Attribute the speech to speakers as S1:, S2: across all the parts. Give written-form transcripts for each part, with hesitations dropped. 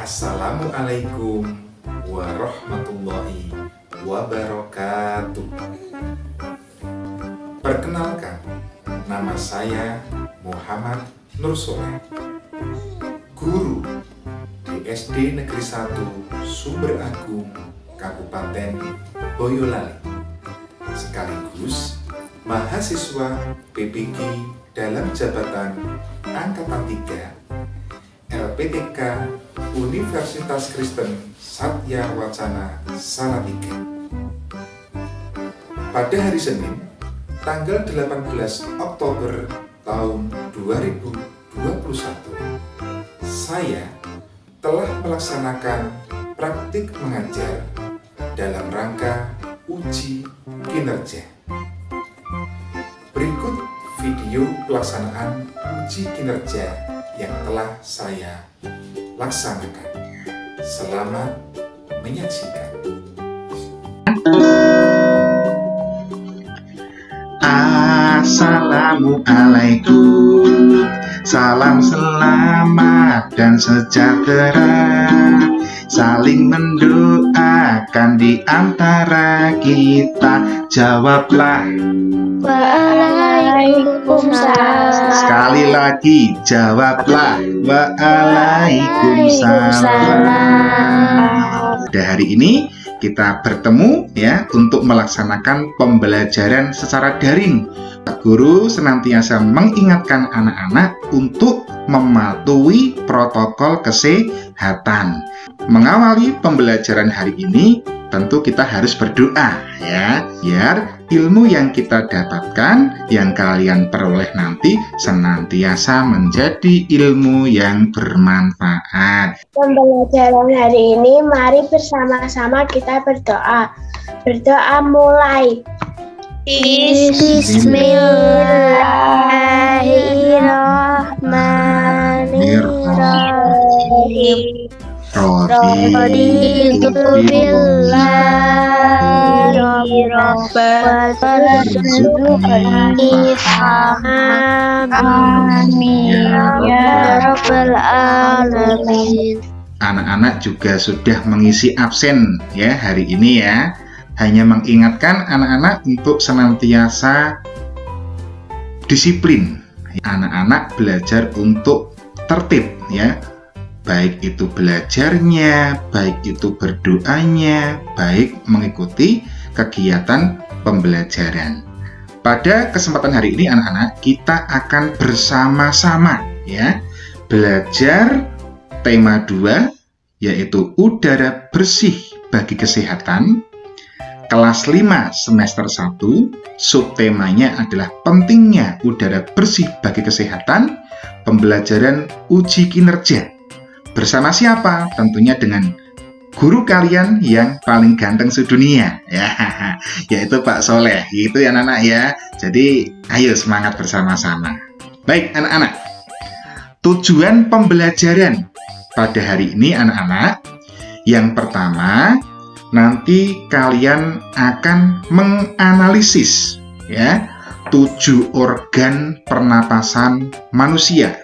S1: Assalamualaikum warahmatullahi wabarakatuh. Perkenalkan, nama saya Muhammad Nur Soleh, guru di SD Negeri 1 Sumber Agung, Kabupaten Boyolali, sekaligus mahasiswa PPG dalam jabatan Angkatan 3 LPTK Universitas Kristen Satya Wacana Salatiga. Pada hari Senin, tanggal 18 Oktober tahun 2021, saya telah melaksanakan praktik mengajar dalam rangka uji kinerja. Berikut video pelaksanaan uji kinerja yang telah saya laksanakan. Selamat menyaksikan.
S2: Assalamualaikum, salam selamat dan sejahtera, saling mendoakan di antara kita. Jawablah.
S3: Waalaikumsalam.
S2: Sekali lagi, jawablah. Waalaikumsalam. Pada hari ini kita bertemu ya untuk melaksanakan pembelajaran secara daring. Guru senantiasa mengingatkan anak-anak untuk mematuhi protokol kesehatan. Mengawali pembelajaran hari ini, tentu kita harus berdoa ya, biar ilmu yang kita dapatkan, yang kalian peroleh nanti senantiasa menjadi ilmu yang bermanfaat.
S3: Pembelajaran hari ini, mari bersama-sama kita berdoa. Berdoa mulai. Bismillahirrahmanirrahim. Raditu billahi rabban warzuqni amin ya rabbal alamin.
S2: Anak-anak juga sudah mengisi absen ya hari ini ya. Hanya mengingatkan anak-anak untuk senantiasa disiplin. Anak-anak belajar untuk tertib ya. Baik itu belajarnya, baik itu berdoanya, baik mengikuti kegiatan pembelajaran. Pada kesempatan hari ini anak-anak, kita akan bersama-sama ya belajar tema 2, yaitu udara bersih bagi kesehatan. Kelas 5 semester 1, subtemanya adalah pentingnya udara bersih bagi kesehatan, pembelajaran uji kinerja. Bersama siapa? Tentunya dengan guru kalian yang paling ganteng sedunia ya, yaitu Pak Soleh. Gitu ya anak-anak ya. Jadi ayo semangat bersama-sama. Baik anak-anak, tujuan pembelajaran pada hari ini anak-anak, yang pertama nanti kalian akan menganalisis ya 7 organ pernapasan manusia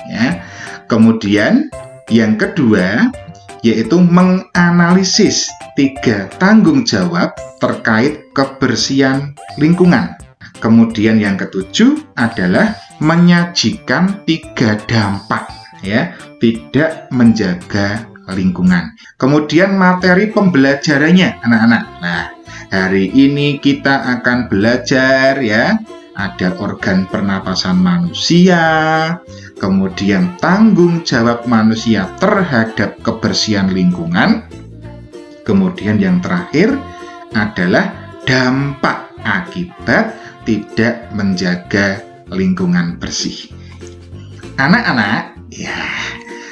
S2: ya. Kemudian yang kedua yaitu menganalisis 3 tanggung jawab terkait kebersihan lingkungan. Kemudian yang ketujuh adalah menyajikan 3 dampak ya tidak menjaga lingkungan. Kemudian materi pembelajarannya anak-anak. Nah, hari ini kita akan belajar ya, ada organ pernapasan manusia, kemudian tanggung jawab manusia terhadap kebersihan lingkungan, kemudian yang terakhir adalah dampak akibat tidak menjaga lingkungan bersih. Anak-anak, ya,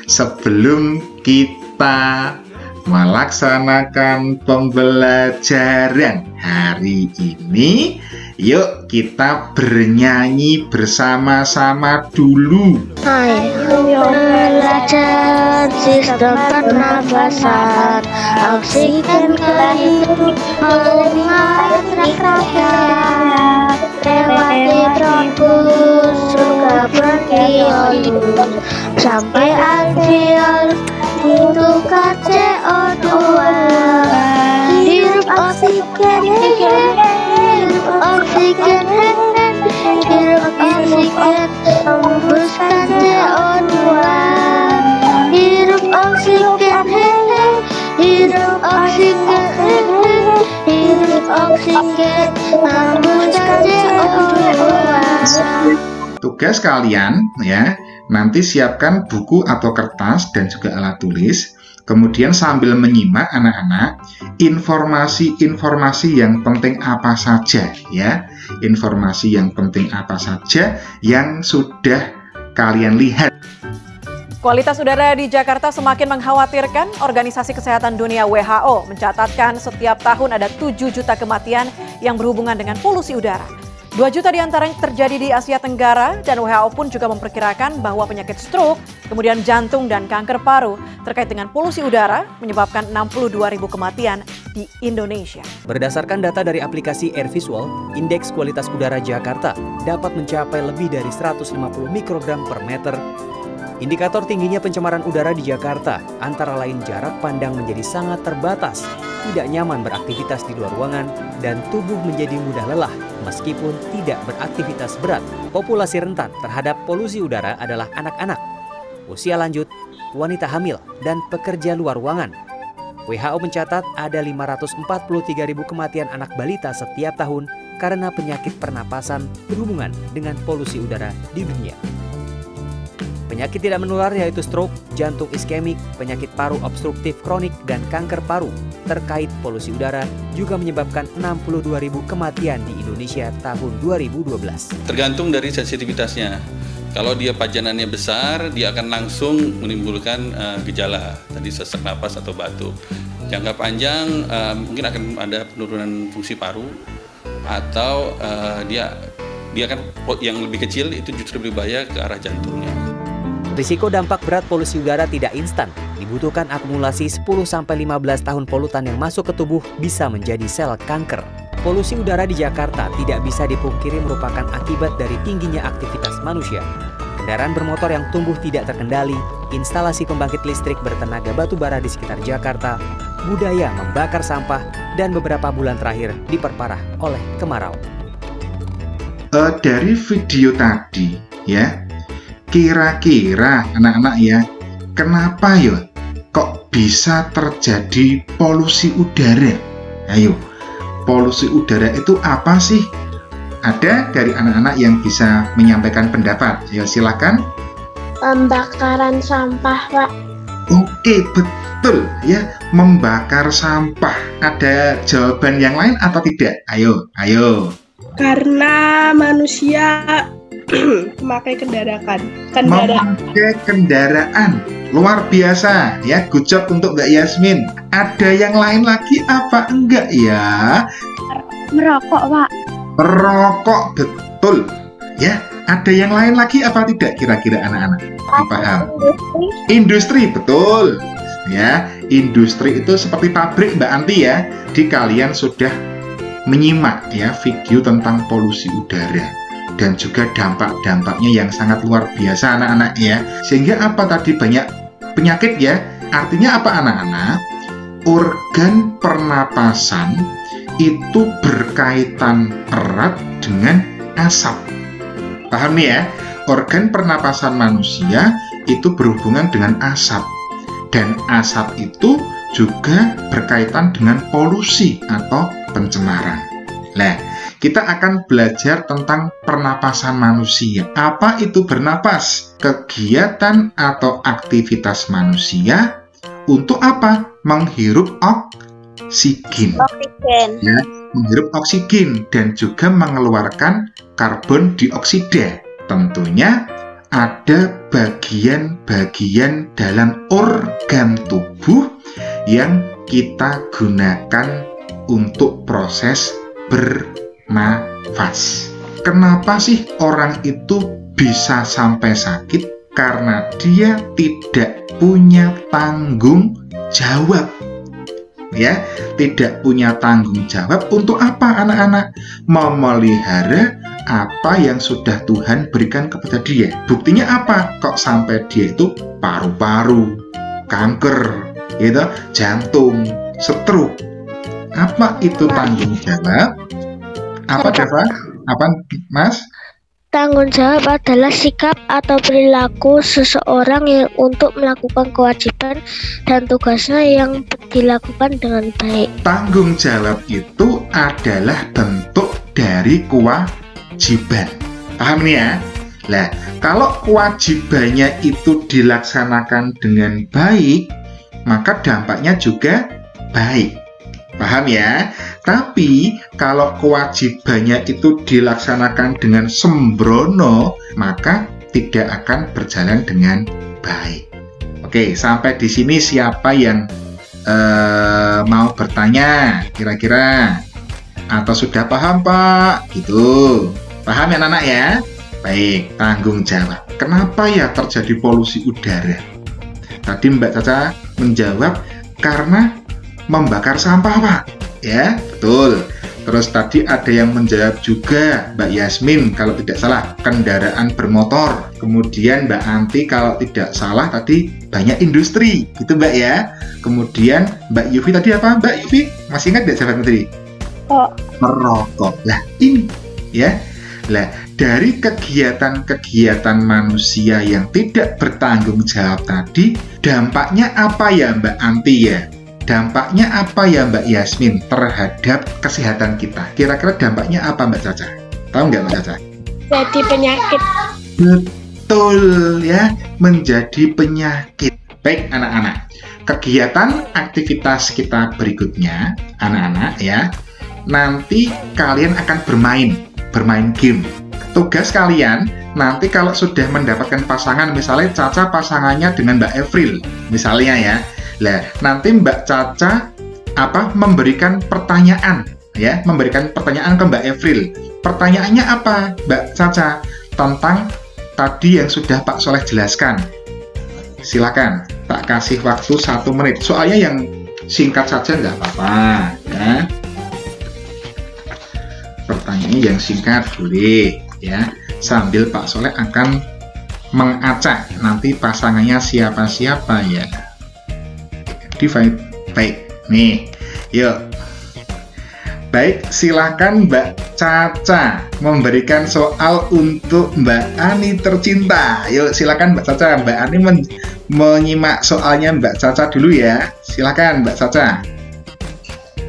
S2: sebelum kita melaksanakan pembelajaran hari ini, yuk kita bernyanyi bersama-sama dulu.
S3: Ayo belajar sistem pernafasan, oksigen kehidupan, rakyat lewati bronkus, surga bagi CO2 sampai alveol itu CO2. Hirup oksigen, hirup oksigen, hirup oksigen, hembuskan CO2. Hirup oksigen, hirup oksigen, hirup oksigen, hembuskan CO2.
S2: Tugas kalian ya, nanti siapkan buku atau kertas dan juga alat tulis. Kemudian sambil menyimak anak-anak, informasi-informasi yang penting apa saja ya. Informasi yang penting apa saja yang sudah kalian lihat.
S4: Kualitas udara di Jakarta semakin mengkhawatirkan. Organisasi Kesehatan Dunia WHO mencatatkan setiap tahun ada 7 juta kematian yang berhubungan dengan polusi udara. 2 juta diantaranya terjadi di Asia Tenggara, dan WHO pun juga memperkirakan bahwa penyakit stroke, kemudian jantung dan kanker paru terkait dengan polusi udara menyebabkan 62.000 kematian di Indonesia.
S5: Berdasarkan data dari aplikasi Air Visual, indeks kualitas udara Jakarta dapat mencapai lebih dari 150 mikrogram per meter. Indikator tingginya pencemaran udara di Jakarta antara lain jarak pandang menjadi sangat terbatas, tidak nyaman beraktivitas di luar ruangan, dan tubuh menjadi mudah lelah meskipun tidak beraktivitas berat. Populasi rentan terhadap polusi udara adalah anak-anak, usia lanjut, wanita hamil, dan pekerja luar ruangan. WHO mencatat ada 543.000 kematian anak balita setiap tahun karena penyakit pernapasan berhubungan dengan polusi udara di dunia. Penyakit tidak menular yaitu stroke, jantung iskemik, penyakit paru obstruktif kronik, dan kanker paru terkait polusi udara juga menyebabkan 62.000 kematian di Indonesia tahun 2012.
S6: Tergantung dari sensitivitasnya. Kalau dia pajanannya besar, dia akan langsung menimbulkan gejala, tadi sesak napas atau batuk. Jangka panjang mungkin akan ada penurunan fungsi paru, atau dia kan yang lebih kecil itu justru lebih bahaya ke arah jantungnya.
S5: Risiko dampak berat polusi udara tidak instan. Dibutuhkan akumulasi 10-15 tahun polutan yang masuk ke tubuh bisa menjadi sel kanker. Polusi udara di Jakarta tidak bisa dipungkiri merupakan akibat dari tingginya aktivitas manusia. Kendaraan bermotor yang tumbuh tidak terkendali, instalasi pembangkit listrik bertenaga batu bara di sekitar Jakarta, budaya membakar sampah, dan beberapa bulan terakhir diperparah oleh kemarau.
S2: Dari video tadi ya, kira-kira anak-anak ya, kenapa ya kok bisa terjadi polusi udara? Ayo, polusi udara itu apa sih? Ada dari anak-anak yang bisa menyampaikan pendapat? Ayo silakan.
S3: Pembakaran sampah, Pak.
S2: Oke, betul ya, membakar sampah. Ada jawaban yang lain atau tidak? Ayo.
S7: Karena manusia memakai kendaraan.
S2: Luar biasa ya, good job untuk Mbak Yasmin. Ada yang lain lagi apa enggak ya?
S3: Merokok, Pak.
S2: Merokok, betul ya. Ada yang lain lagi apa tidak kira-kira anak-anak? Paham? Industri, betul ya. Industri itu seperti pabrik Mbak Anti ya. Di kalian sudah menyimak ya video tentang polusi udara dan juga dampak-dampaknya yang sangat luar biasa anak-anak ya. Sehingga apa tadi, banyak penyakit ya. Artinya apa anak-anak? Organ pernapasan itu berkaitan erat dengan asap. Paham nih ya? Organ pernapasan manusia itu berhubungan dengan asap. Dan asap itu juga berkaitan dengan polusi atau pencemaran. Nah, kita akan belajar tentang pernapasan manusia. Apa itu bernapas? Kegiatan atau aktivitas manusia untuk apa? Menghirup oksigen. Ya, menghirup oksigen dan juga mengeluarkan karbon dioksida. Tentunya ada bagian-bagian dalam organ tubuh yang kita gunakan untuk proses bernafas. Kenapa sih orang itu bisa sampai sakit? Karena dia tidak punya tanggung jawab. Ya, tidak punya tanggung jawab untuk apa anak-anak? Memelihara apa yang sudah Tuhan berikan kepada dia. Buktinya apa? Kok sampai dia itu paru-paru, kanker, gitu, jantung, stroke. Apa itu tanggung jawab? Apa Deva? Apa Mas?
S3: Tanggung jawab adalah sikap atau perilaku seseorang yang untuk melakukan kewajiban dan tugasnya yang dilakukan dengan baik.
S2: Tanggung jawab itu adalah bentuk dari kewajiban. Paham nih ya? Nah, kalau kewajibannya itu dilaksanakan dengan baik, maka dampaknya juga baik. Paham ya? Tapi kalau kewajibannya itu dilaksanakan dengan sembrono, maka tidak akan berjalan dengan baik. Oke, sampai di sini siapa yang mau bertanya kira-kira? Atau sudah paham Pak? Gitu. Paham ya anak-anak ya? Baik, tanggung jawab. Kenapa ya terjadi polusi udara? Tadi Mbak Caca menjawab karena membakar sampah Pak. Ya, betul. Terus tadi ada yang menjawab juga Mbak Yasmin kalau tidak salah kendaraan bermotor. Kemudian Mbak Anti kalau tidak salah tadi banyak industri, gitu Mbak ya. Kemudian Mbak Yufi tadi apa Mbak Yufi? Masih ingat tidak jawaban tadi? Merokok. Lah ini ya. Lah dari kegiatan-kegiatan manusia yang tidak bertanggung jawab tadi, dampaknya apa ya Mbak Anti ya? Dampaknya apa ya Mbak Yasmin terhadap kesehatan kita? Kira-kira dampaknya apa Mbak Caca? Tahu nggak Mbak Caca?
S3: Jadi penyakit.
S2: Betul ya, menjadi penyakit. Baik anak-anak, kegiatan aktivitas kita berikutnya, anak-anak ya, nanti kalian akan bermain game. Tugas kalian nanti kalau sudah mendapatkan pasangan, misalnya Caca pasangannya dengan Mbak Evril, misalnya ya. Lah, nanti Mbak Caca memberikan pertanyaan ya, memberikan pertanyaan ke Mbak Evril. Pertanyaannya apa, Mbak Caca? Tentang tadi yang sudah Pak Soleh jelaskan. Silakan, tak kasih waktu 1 menit. Soalnya yang singkat saja nggak apa-apa ya. Pertanyaannya yang singkat boleh ya. Sambil Pak Soleh akan mengacak nanti pasangannya siapa-siapa ya. Divide. Baik, nih, yuk. Baik, silakan Mbak Caca memberikan soal untuk Mbak Ani tercinta. Yuk, silakan Mbak Caca. Mbak Ani menyimak soalnya Mbak Caca dulu ya. Silakan Mbak Caca.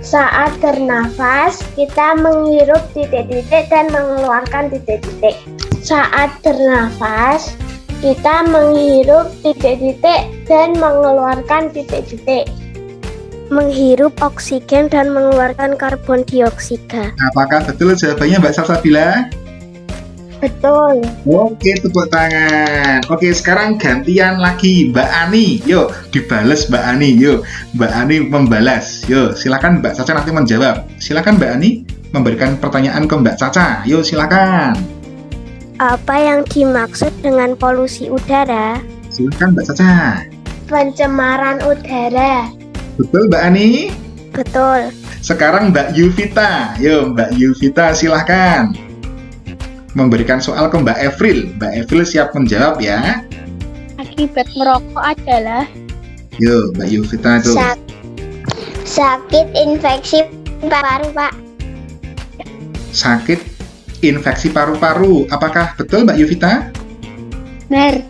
S3: Saat bernafas, kita menghirup titik-titik dan mengeluarkan titik-titik. Saat bernafas, kita menghirup titik-titik dan mengeluarkan titik-titik. Menghirup oksigen dan mengeluarkan karbon dioksida.
S2: Apakah betul jawabannya Mbak Salsabila?
S3: Betul.
S2: Oke, tepuk tangan. Oke, sekarang gantian lagi Mbak Ani. Yuk, dibales Mbak Ani. Yuk, Mbak Ani membalas. Yuk, silakan Mbak Caca nanti menjawab. Silakan Mbak Ani memberikan pertanyaan ke Mbak Caca. Yuk, silakan.
S3: Apa yang dimaksud dengan polusi udara?
S2: Silakan Mbak Caca.
S3: Pencemaran udara.
S2: Betul Mbak Ani?
S3: Betul.
S2: Sekarang Mbak Yuvita. Yuk, Mbak Yuvita silakan memberikan soal ke Mbak Evril. Mbak Evril siap menjawab ya.
S3: Akibat merokok adalah
S2: Yuk, Mbak Yuvita tuh.
S3: Sakit infeksi paru, Pak.
S2: Sakit infeksi paru-paru. Apakah betul Mbak Yuvita?
S3: Benar.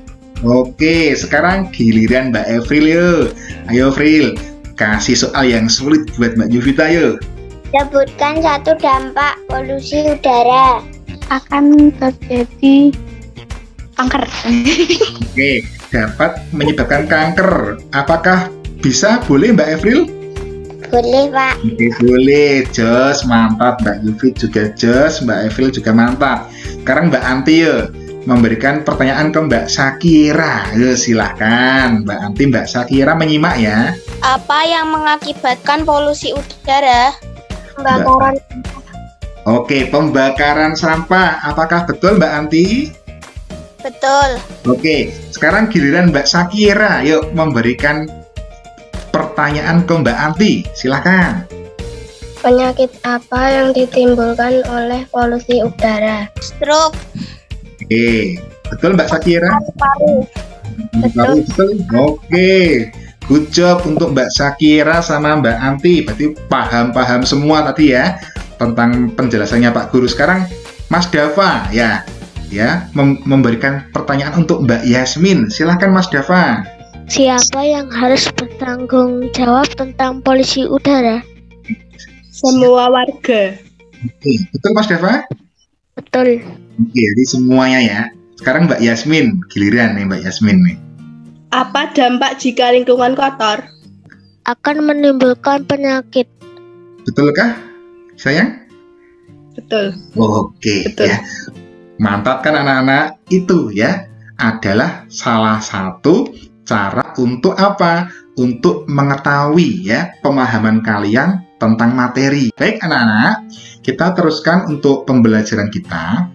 S2: Oke, sekarang giliran Mbak Evril yuk. Ayo Evril, kasih soal yang sulit buat Mbak Yuvita yuk.
S3: Sebutkan satu dampak polusi udara. Akan terjadi kanker.
S2: Oke, dapat menyebabkan kanker. Apakah bisa? Boleh Mbak Evril?
S3: Boleh, Pak.
S2: Oke, boleh. Jos, mantap. Mbak Yufi juga jos, Mbak Evril juga mantap. Sekarang Mbak Anti yuk, memberikan pertanyaan ke Mbak Shakira. Yuk, silahkan Mbak Anti, Mbak Shakira menyimak ya.
S3: Apa yang mengakibatkan polusi udara? Pembakaran.
S2: Oke, pembakaran sampah. Apakah betul Mbak Anti?
S3: Betul.
S2: Oke, sekarang giliran Mbak Shakira. Yuk, memberikan pertanyaan ke Mbak Anti. Silakan.
S3: Penyakit apa yang ditimbulkan oleh polusi udara? Stroke.
S2: Oke, betul Mbak Sakira?
S3: Paru. Betul.
S2: Betul. Oke, good job untuk Mbak Sakira sama Mbak Anti. Berarti paham-paham semua tadi ya tentang penjelasannya Pak Guru. Sekarang Mas Dava ya memberikan pertanyaan untuk Mbak Yasmin. Silahkan Mas Dava.
S3: Siapa yang harus bertanggung jawab tentang polusi udara?
S7: Semua warga.
S2: Oke, betul Mas Dava?
S3: Betul.
S2: Oke, jadi semuanya ya. Sekarang Mbak Yasmin, giliran nih Mbak Yasmin nih.
S7: Apa dampak jika lingkungan kotor?
S3: Akan menimbulkan penyakit.
S2: Betulkah, sayang?
S7: Betul.
S2: Oke,
S7: Betul.
S2: ya. Mantap kan anak-anak? Itu ya adalah salah satu cara untuk apa? Untuk mengetahui ya pemahaman kalian tentang materi. Baik anak-anak, kita teruskan untuk pembelajaran kita.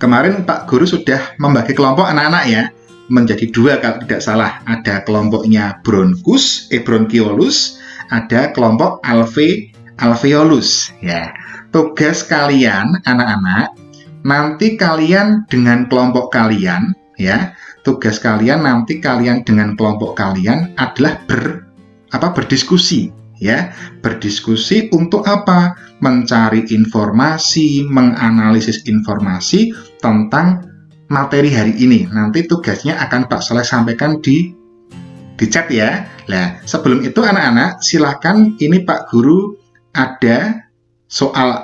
S2: Kemarin Pak Guru sudah membagi kelompok anak-anak ya menjadi dua kalau tidak salah. Ada kelompoknya bronchiolus, ada kelompok alveolus ya. Tugas kalian anak-anak, nanti kalian dengan kelompok kalian ya. Tugas kalian nanti kalian dengan kelompok kalian adalah berdiskusi ya. Berdiskusi untuk apa? Mencari informasi, menganalisis informasi tentang materi hari ini. Nanti tugasnya akan Pak Soleh sampaikan di chat ya. Nah, sebelum itu anak-anak silakan ini Pak Guru ada soal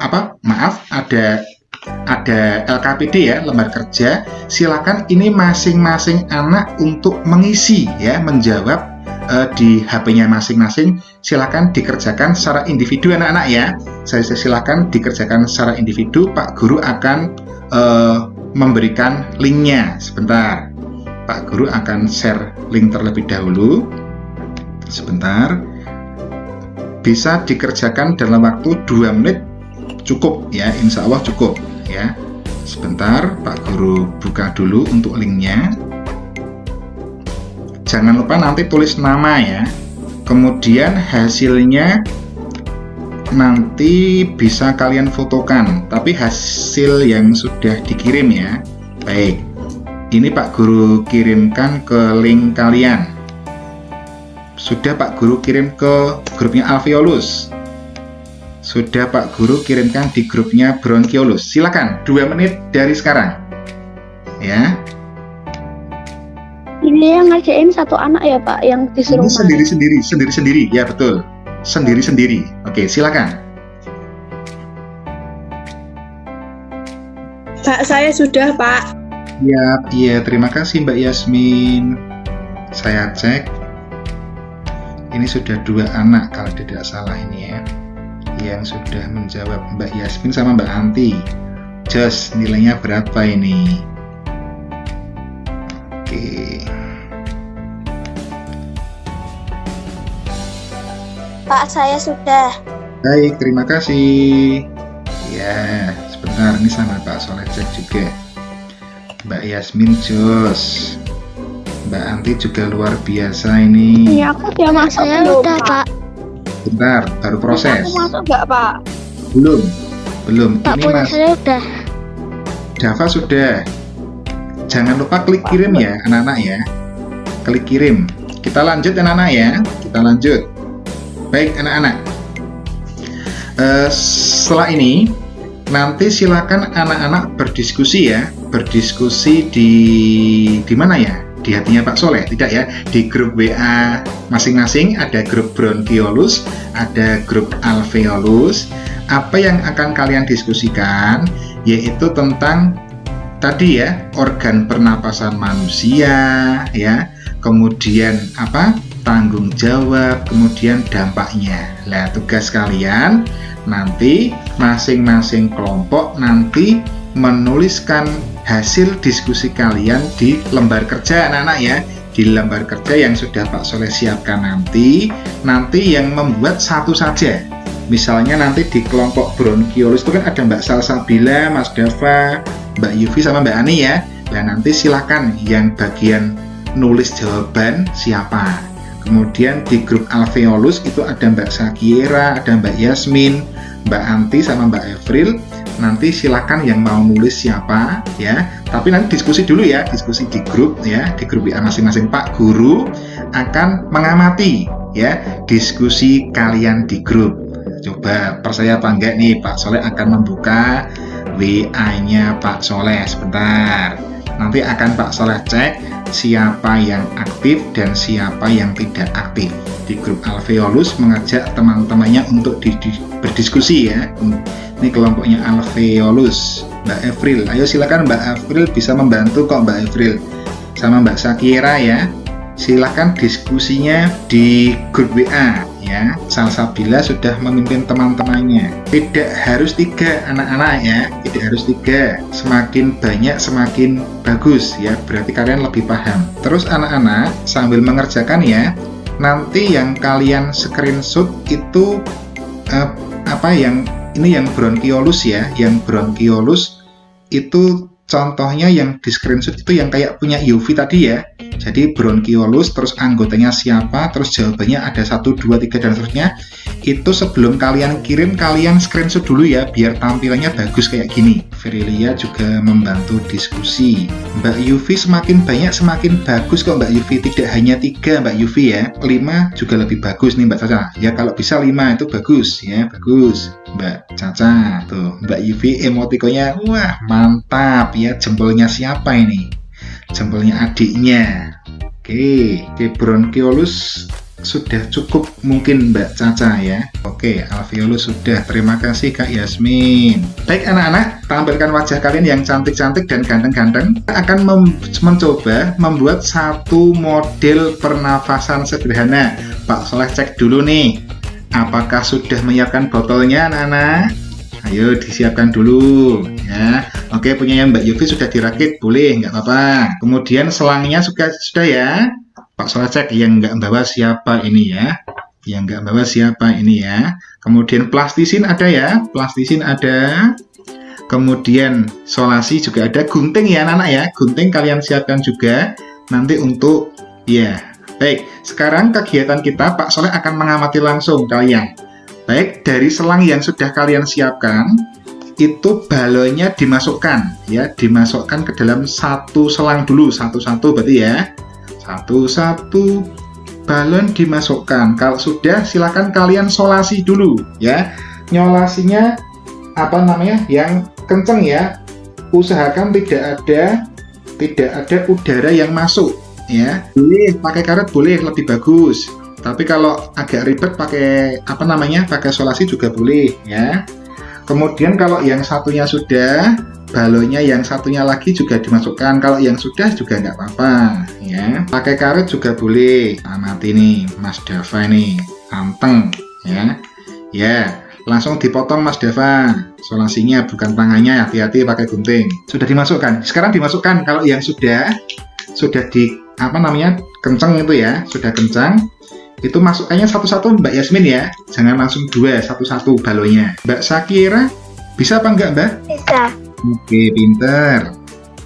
S2: ada LKPD ya, lembar kerja. Silakan ini masing-masing anak untuk mengisi ya, menjawab di HP-nya masing-masing. Silakan dikerjakan secara individu anak-anak ya. Saya silakan dikerjakan secara individu. Pak Guru akan memberikan linknya sebentar. Pak Guru akan share link terlebih dahulu. Sebentar. Bisa dikerjakan dalam waktu 2 menit cukup ya, insya Allah cukup ya. Sebentar, Pak Guru buka dulu untuk linknya. Jangan lupa nanti tulis nama ya. Kemudian hasilnya nanti bisa kalian fotokan, tapi hasil yang sudah dikirim ya. Baik, ini Pak Guru kirimkan ke link kalian. Sudah Pak Guru kirim ke grupnya alveolus. Sudah Pak Guru kirimkan di grupnya bronchiolus. Silakan 2 menit dari sekarang ya.
S8: Ini yang ngerjain satu anak ya Pak, yang disuruh
S2: Ini sendiri-sendiri ya, betul. Sendiri-sendiri. Oke, silakan.
S7: Pak, saya sudah Pak.
S2: Iya, terima kasih Mbak Yasmin. Saya cek. Ini sudah 2 anak kalau tidak salah ini ya, yang sudah menjawab, Mbak Yasmin sama Mbak Anti. Jos, nilainya berapa ini? Oke.
S3: Pak, saya sudah.
S2: Baik, terima kasih. Ya, sebentar, ini sama Pak Soleh cek juga. Mbak Yasmin jos. Mbak Anti juga luar biasa ini.
S8: Iya, aku udah masuk.
S3: Saya
S8: belum,
S3: udah, Pak.
S2: Bentar, baru proses.
S8: Aku masuk nggak Pak?
S2: Belum.
S3: Pak,
S2: Ini
S3: punya
S2: Mas
S3: saya udah.
S2: Dava sudah. Jangan lupa klik kirim ya anak-anak ya. Klik kirim. Kita lanjut anak-anak ya. Kita lanjut. Baik anak-anak. Setelah ini nanti silakan anak-anak berdiskusi ya. Berdiskusi di mana ya? Di hatinya Pak Soleh, tidak ya? Di grup WA masing-masing. Ada grup bronchiolus, ada grup alveolus. Apa yang akan kalian diskusikan yaitu tentang tadi ya, organ pernapasan manusia ya, kemudian tanggung jawab, kemudian dampaknya. Nah, tugas kalian nanti masing-masing kelompok nanti menuliskan hasil diskusi kalian di lembar kerja anak-anak ya, di lembar kerja yang sudah Pak Soleh siapkan nanti yang membuat satu saja. Misalnya nanti di kelompok bronchiolus itu kan ada Mbak Salsabila, Mas Dava, Mbak Yufi sama Mbak Ani ya. Nah nanti silakan yang bagian nulis jawaban siapa. Kemudian di grup alveolus itu ada Mbak Sakiera, ada Mbak Yasmin, Mbak Anti sama Mbak Evril. Nanti silakan yang mau nulis siapa ya. Tapi nanti diskusi dulu ya, diskusi di grup ya, di grup WA masing-masing. Pak Guru akan mengamati ya diskusi kalian di grup. Coba percaya apa enggak nih, Pak Soleh akan membuka WA-nya Pak Soleh sebentar. Nanti akan Pak Soleh cek siapa yang aktif dan siapa yang tidak aktif. Di grup alveolus mengajak teman-temannya untuk berdiskusi ya. Ini kelompoknya alveolus. Mbak Evril, ayo silakan Mbak Evril, bisa membantu kok Mbak Evril. Sama Mbak Sakiera ya. Silakan diskusinya di grup WA ya. Salsabila sudah memimpin teman-temannya. Tidak harus 3 anak-anak ya, tidak harus 3. Semakin banyak semakin bagus ya, berarti kalian lebih paham. Terus anak-anak sambil mengerjakan ya, nanti yang kalian screenshot itu ini yang bronkiolus ya, yang bronkiolus itu contohnya yang di screenshot itu yang kayak punya UV tadi ya. Jadi bronkiolus, terus anggotanya siapa, terus jawabannya ada 1, 2, 3 dan seterusnya. Itu sebelum kalian kirim, kalian screenshot dulu ya, biar tampilannya bagus kayak gini. Verilia juga membantu diskusi. Mbak Yuvi semakin banyak semakin bagus kok Mbak Yuvi, tidak hanya 3 Mbak Yuvi ya, 5 juga lebih bagus nih Mbak Caca. Ya kalau bisa 5 itu bagus ya, bagus Mbak Caca. Tuh Mbak Yuvi emotikonnya, wah mantap ya, jempolnya siapa ini? Jempolnya adiknya. Oke, bronkiolus sudah cukup mungkin Mbak Caca ya. Oke, alveolus sudah. Terima kasih Kak Yasmin. Baik anak-anak, tampilkan wajah kalian yang cantik-cantik dan ganteng-ganteng. Kita akan mencoba membuat satu model pernafasan sederhana. Pak Soleh cek dulu nih, apakah sudah menyiapkan botolnya anak-anak? Ayo disiapkan dulu ya. Oke, punyanya Mbak Yuvi sudah dirakit, boleh, nggak apa-apa. Kemudian selangnya sudah ya. Pak Soleh cek yang nggak bawa siapa ini ya. Yang nggak bawa siapa ini ya. Kemudian plastisin ada ya, plastisin ada. Kemudian solasi juga ada, gunting ya anak-anak ya. Gunting kalian siapkan juga nanti untuk ya. Baik, sekarang kegiatan kita Pak Soleh akan mengamati langsung kalian. Baik, dari selang yang sudah kalian siapkan, itu balonnya dimasukkan ya, dimasukkan ke dalam satu selang dulu, satu-satu berarti ya. Satu-satu balon dimasukkan. Kalau sudah, silakan kalian solasi dulu ya. Nyolasinya yang kenceng ya. Usahakan tidak ada udara yang masuk ya. Boleh pakai karet, boleh, lebih bagus. Tapi kalau agak ribet pakai pakai solasi juga boleh ya. Kemudian kalau yang satunya sudah, balonnya yang satunya lagi juga dimasukkan. Kalau yang sudah juga nggak apa-apa ya. Pakai karet juga boleh. Amati nih Mas Dava ini, anteng ya. Ya, langsung dipotong Mas Dava. Solasinya bukan tangannya, hati-hati pakai gunting. Sudah dimasukkan. Sekarang dimasukkan. Kalau yang sudah di kenceng itu ya, sudah kencang. Itu masukkannya satu-satu Mbak Yasmin ya, jangan langsung 2, satu-satu balonnya. Mbak Sakiera, bisa apa enggak Mbak?
S3: Bisa.
S2: Oke, pinter.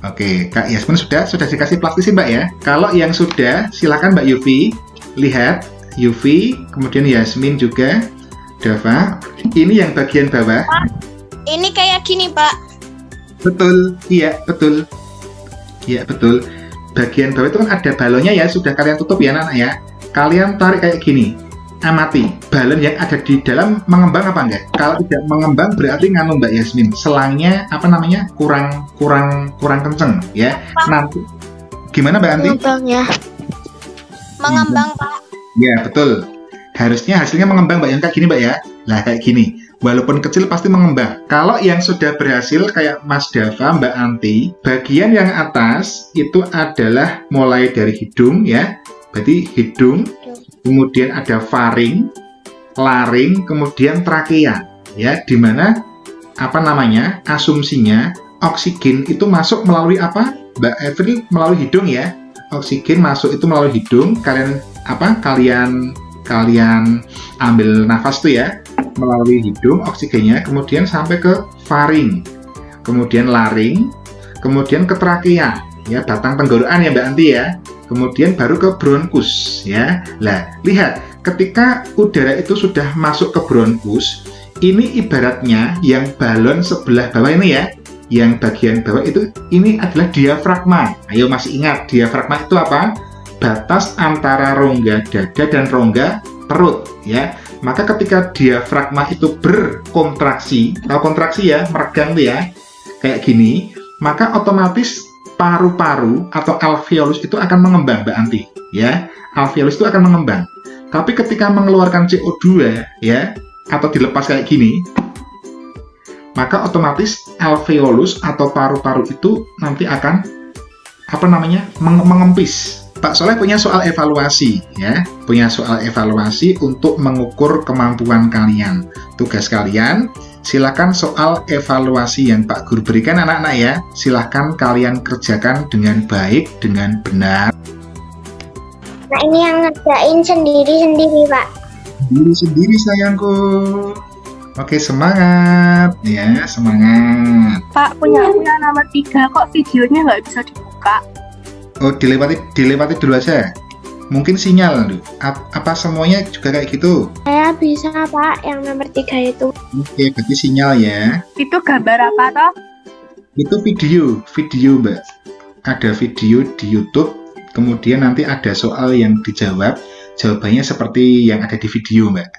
S2: Oke, Kak Yasmin sudah dikasih plastisin Mbak ya. Kalau yang sudah, silakan Mbak Yuvi, lihat Yuvi, kemudian Yasmin juga, Dava. Ini yang bagian bawah.
S9: Pak, ini kayak gini Pak.
S2: Betul, iya betul. Iya betul. Bagian bawah itu kan ada balonnya ya, sudah kalian tutup ya anak-anak ya. Kalian tarik kayak gini, amati balon yang ada di dalam mengembang apa enggak. Kalau tidak mengembang berarti nganu Mbak Yasmin, selangnya kurang kenceng ya. Nanti gimana Mbak Anti?
S3: Mengembang ya.
S9: Mengembang Pak.
S2: Ya betul, harusnya hasilnya mengembang Mbak, yang kayak gini Mbak ya. Nah kayak gini, walaupun kecil pasti mengembang. Kalau yang sudah berhasil kayak Mas Dava, Mbak Anti, bagian yang atas itu adalah mulai dari hidung ya. Berarti hidung, kemudian ada faring, laring, kemudian trakea, ya, dimana asumsinya oksigen itu masuk melalui apa, Mbak Evril? Melalui hidung ya. Oksigen masuk itu melalui hidung. Kalian ambil nafas tuh ya, melalui hidung oksigennya, kemudian sampai ke faring, kemudian laring, kemudian ke trakea, ya, batang tenggorokan ya Mbak Anti ya. kemudian baru ke bronkus ya. Lah, lihat, ketika udara itu sudah masuk ke bronkus, ini ibaratnya yang balon sebelah bawah ini ya, yang bagian bawah itu, ini adalah diafragma. Ayo masih ingat, diafragma itu apa? Batas antara rongga dada dan rongga perut ya. Maka ketika diafragma itu berkontraksi, tahu kontraksi ya, meregang tuh ya, kayak gini, maka otomatis paru-paru atau alveolus itu akan mengembang, Mbak Anti ya. Alveolus itu akan mengembang. Tapi ketika mengeluarkan CO2 ya, atau dilepas kayak gini, maka otomatis alveolus atau paru-paru itu nanti akan mengempis. Pak Soleh punya soal evaluasi ya, punya soal evaluasi untuk mengukur kemampuan kalian. Tugas kalian, silakan soal evaluasi yang Pak Guru berikan anak-anak ya, silakan kalian kerjakan dengan baik, dengan benar.
S3: Nah, ini yang ngerjain sendiri-sendiri, Pak.
S2: Sendiri sayangku. Oke, semangat ya, semangat.
S7: Pak, punya nomor 3 kok videonya nggak bisa dibuka?
S2: Oh, dilewati dulu aja. Mungkin sinyal dulu. Apa semuanya juga kayak gitu?
S3: Saya bisa, Pak, yang nomor 3 itu.
S2: Oke, berarti sinyal ya.
S7: Itu gambar apa toh?
S2: Itu video Mbak. Ada video di YouTube, kemudian nanti ada soal yang dijawab, jawabannya seperti yang ada di video Mbak.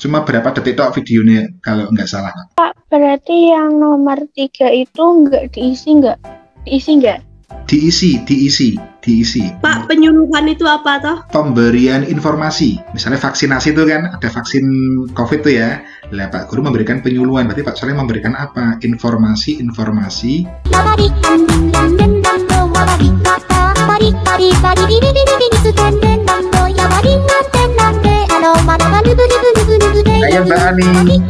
S2: Cuma berapa detik tok videonya kalau nggak salah.
S8: Pak, berarti yang nomor 3 itu nggak diisi nggak? Diisi nggak? Diisi.
S7: Pak, penyuluhan itu apa toh?
S2: Pemberian informasi. Misalnya vaksinasi itu kan, ada vaksin COVID tuh ya. Lah Pak Guru memberikan penyuluhan, berarti Pak Soleh memberikan apa? Informasi. Ayo Mbak Ani.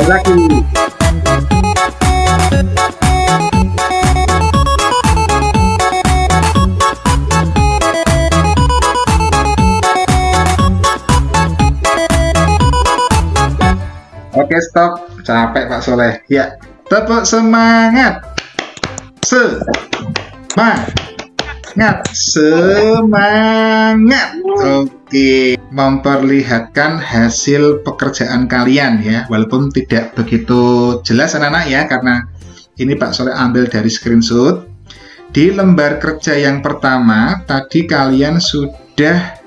S2: Lagi. Oke, stop. Capek Pak Soleh. Ya, tetap semangat. Semangat. Oke, memperlihatkan hasil pekerjaan kalian ya, walaupun tidak begitu jelas anak-anak ya, karena ini Pak Soleh ambil dari screenshot. Di lembar kerja yang pertama, tadi kalian sudah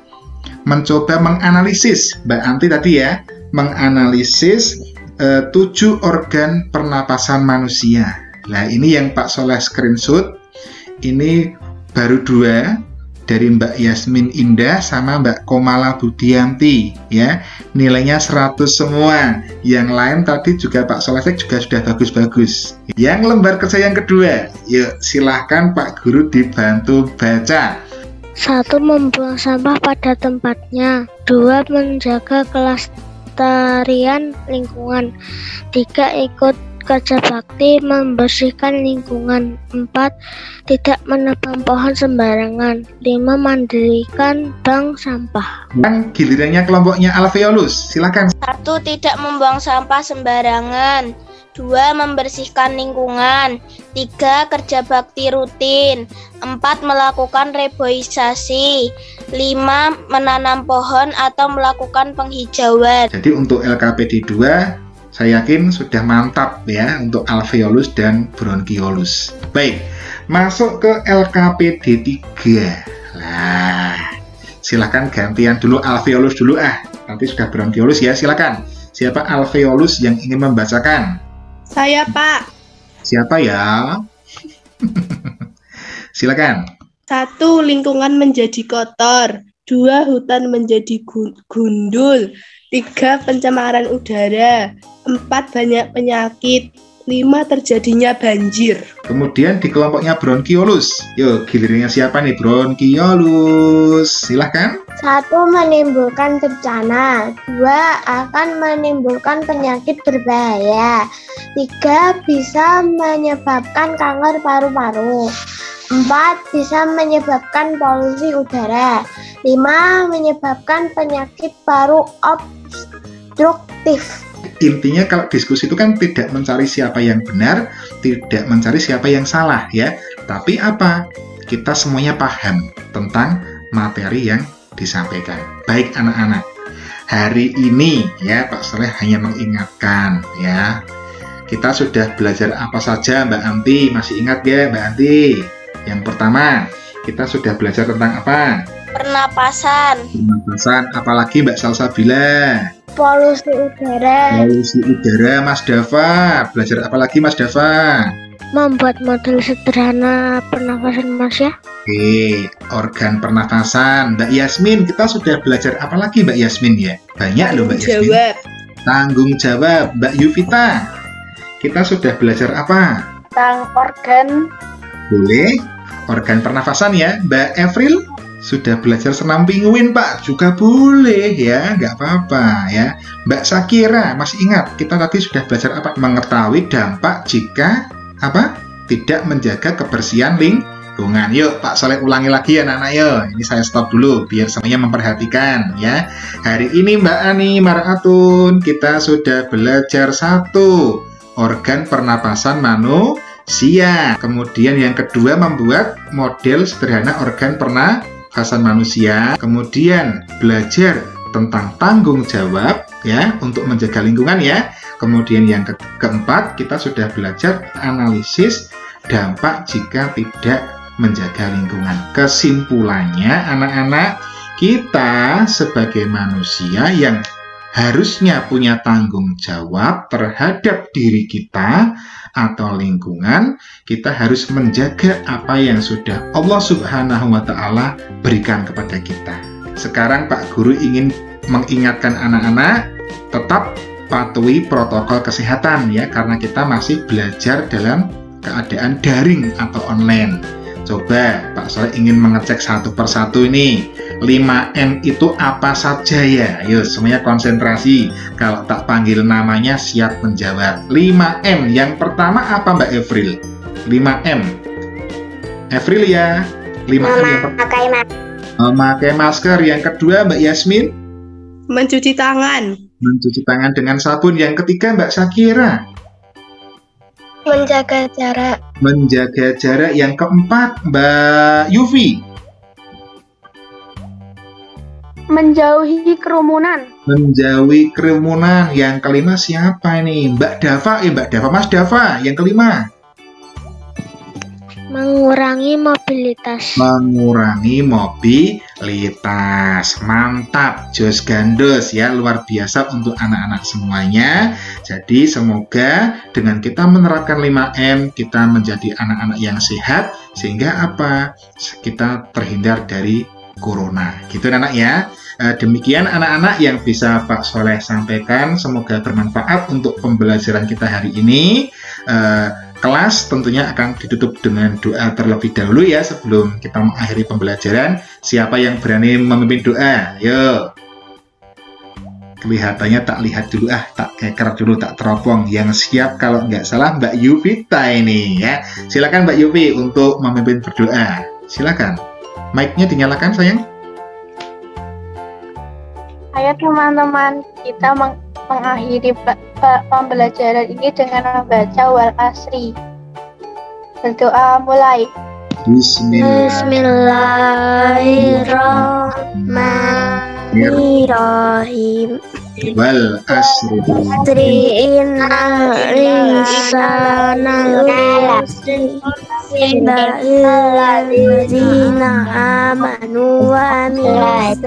S2: mencoba menganalisis, Mbak Anti tadi ya, menganalisis 7 organ pernapasan manusia. Nah, ini yang Pak Soleh screenshot. Ini baru 2 dari Mbak Yasmin Indah sama Mbak Komala Budianti ya. Nilainya 100 semua. Yang lain tadi juga Pak Soleh juga sudah bagus-bagus. Yang lembar kerja yang kedua, yuk silahkan Pak Guru dibantu baca.
S3: 1. Membuang sampah pada tempatnya. 2. Menjaga kelestarian lingkungan. 3. Ikut kerja bakti membersihkan lingkungan. 4. Tidak menebang pohon sembarangan. 5. Mendirikan bank sampah.
S2: Dan gilirannya kelompoknya alveolus, silakan.
S9: 1. Tidak membuang sampah sembarangan. 2. Membersihkan lingkungan. 3. Kerja bakti rutin. 4. Melakukan reboisasi. 5. Menanam pohon atau melakukan penghijauan.
S2: Jadi untuk LKPD 2 saya yakin sudah mantap ya untuk alveolus dan bronkiolus. Baik, masuk ke LKPD 3. Nah, silakan gantian dulu alveolus dulu nanti sudah bronkiolus ya, silakan. Siapa alveolus yang ingin membacakan?
S7: Saya, Pak.
S2: Siapa ya? Silakan.
S7: 1. Lingkungan menjadi kotor. 2. Hutan menjadi gundul. 3. Pencemaran udara. 4. Banyak penyakit. 5. Terjadinya banjir.
S2: Kemudian di kelompoknya bronkiolus. Yuk, gilirannya siapa nih bronkiolus? Silahkan.
S8: 1. Menimbulkan bencana. 2. Akan menimbulkan penyakit berbahaya. 3. Bisa menyebabkan kanker paru-paru. 4. Bisa menyebabkan polusi udara. 5. Menyebabkan penyakit paru obstruktif.
S2: Intinya kalau diskusi itu kan tidak mencari siapa yang benar, tidak mencari siapa yang salah ya. Tapi apa? Kita semuanya paham tentang materi yang disampaikan. Baik anak-anak, hari ini ya Pak Soleh hanya mengingatkan ya. Kita sudah belajar apa saja Mbak Anti? Masih ingat ya Mbak Anti? Yang pertama, kita sudah belajar tentang apa?
S9: Pernapasan.
S2: Pernapasan, apalagi Mbak Salsabila?
S8: Polusi udara.
S2: Polusi udara. Mas Dava, belajar apa lagi Mas Dava?
S3: Membuat model sederhana pernafasan manusia.
S2: Oke, organ pernafasan. Mbak Yasmin, kita sudah belajar apa lagi Mbak Yasmin ya? Banyak loh Mbak Yasmin. Tanggung jawab. Mbak Yuvita, kita sudah belajar apa?
S8: Tentang organ.
S2: Boleh, organ pernafasan ya. Mbak Evril, sudah belajar senam pinguin Pak, juga boleh ya, nggak apa-apa ya. Mbak Sakira, masih ingat kita tadi sudah belajar apa? Mengetahui dampak jika apa? Tidak menjaga kebersihan lingkungan. Yuk Pak Soleh ulangi lagi ya anak-anak yuk. Ini saya stop dulu biar semuanya memperhatikan ya. Hari ini Mbak Ani Maratun kita sudah belajar 1. Organ pernapasan manusia. Kemudian yang kedua membuat model sederhana organ pernafasan manusia. Kemudian belajar tentang tanggung jawab ya untuk menjaga lingkungan ya. Kemudian yang keempat kita sudah belajar analisis dampak jika tidak menjaga lingkungan. Kesimpulannya anak-anak, kita sebagai manusia yang harusnya punya tanggung jawab terhadap diri kita atau lingkungan, kita harus menjaga apa yang sudah Allah Subhanahu wa Ta'ala berikan kepada kita. Sekarang Pak Guru ingin mengingatkan anak-anak tetap patuhi protokol kesehatan ya, karena kita masih belajar dalam keadaan daring atau online. Coba Pak Soleh ingin mengecek satu persatu ini. 5M itu apa saja ya? Ayo semuanya konsentrasi. Kalau tak panggil namanya siap menjawab. 5M. Yang pertama apa Mbak Evril? 5M. Evril ya. 5M yang pertama. Memakai masker. Yang kedua Mbak Yasmin?
S7: Mencuci tangan.
S2: Mencuci tangan dengan sabun. Yang ketiga Mbak Sakira?
S8: Menjaga jarak.
S2: Menjaga jarak. Yang keempat Mbak Yuvi?
S8: Menjauhi kerumunan.
S2: Menjauhi kerumunan. Yang kelima siapa ini? Mbak Dava. Mbak Dava, Mas Dava. Yang kelima?
S3: Mengurangi mobilitas.
S2: Mengurangi mobilitas. Mantap, jos gandos ya, luar biasa untuk anak-anak semuanya. Jadi semoga dengan kita menerapkan 5M, kita menjadi anak-anak yang sehat, sehingga apa? Kita terhindar dari corona. Gitu anak ya. Demikian anak-anak yang bisa Pak Soleh sampaikan. Semoga bermanfaat untuk pembelajaran kita hari ini. Kelas tentunya akan ditutup dengan doa terlebih dahulu ya sebelum kita mengakhiri pembelajaran. Siapa yang berani memimpin doa? Yuk. Kelihatannya tak lihat dulu tak keker dulu, tak teropong. Yang siap kalau nggak salah Mbak Yuvita ini ya. Silakan Mbak Yuvi untuk memimpin berdoa. Silakan. Mic-nya dinyalakan sayang.
S8: Ayo teman-teman, kita mengakhiri pembelajaran ini dengan membaca wal asri. Berdoa mulai. Bismillahirrahmanirrahim.
S2: Wal asri.
S3: Innal insana lafi illalladzina amanu wa amilus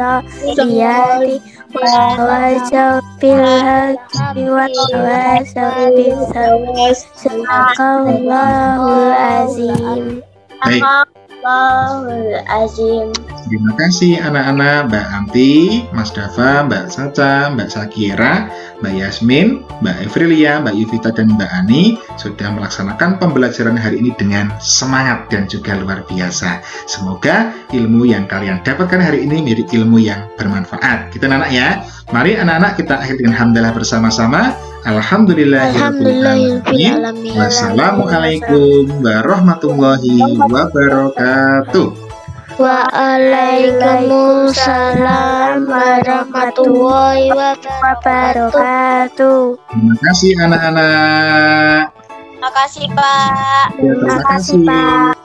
S3: tawassaw bil haqqi wa tawassaw bis sabr. Sadaqallahul azim.
S2: Baik.
S3: Sadaqallahul azim.
S2: Terima kasih anak-anak, Mbak Anti, Mas Dava, Mbak Saca, Mbak Sakira, Mbak Yasmin, Mbak Evrilia, Mbak Yuvita, dan Mbak Ani sudah melaksanakan pembelajaran hari ini dengan semangat dan juga luar biasa. Semoga ilmu yang kalian dapatkan hari ini menjadi ilmu yang bermanfaat. Kita anak-anak ya. Mari anak-anak kita akhiri dengan hamdalah bersama-sama. Alhamdulillahirrahmanirrahim. Wassalamualaikum warahmatullahi wabarakatuh.
S3: Waalaikumsalam warahmatullahi wabarakatuh.
S2: Terima kasih anak-anak.
S9: Makasih, Pak.
S2: Terima kasih, Pak.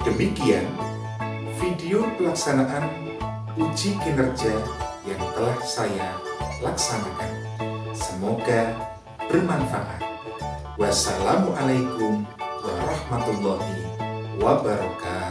S1: Demikian video pelaksanaan uji kinerja yang telah saya laksanakan. Semoga bermanfaat. Wassalamualaikum warahmatullahi wabarakatuh.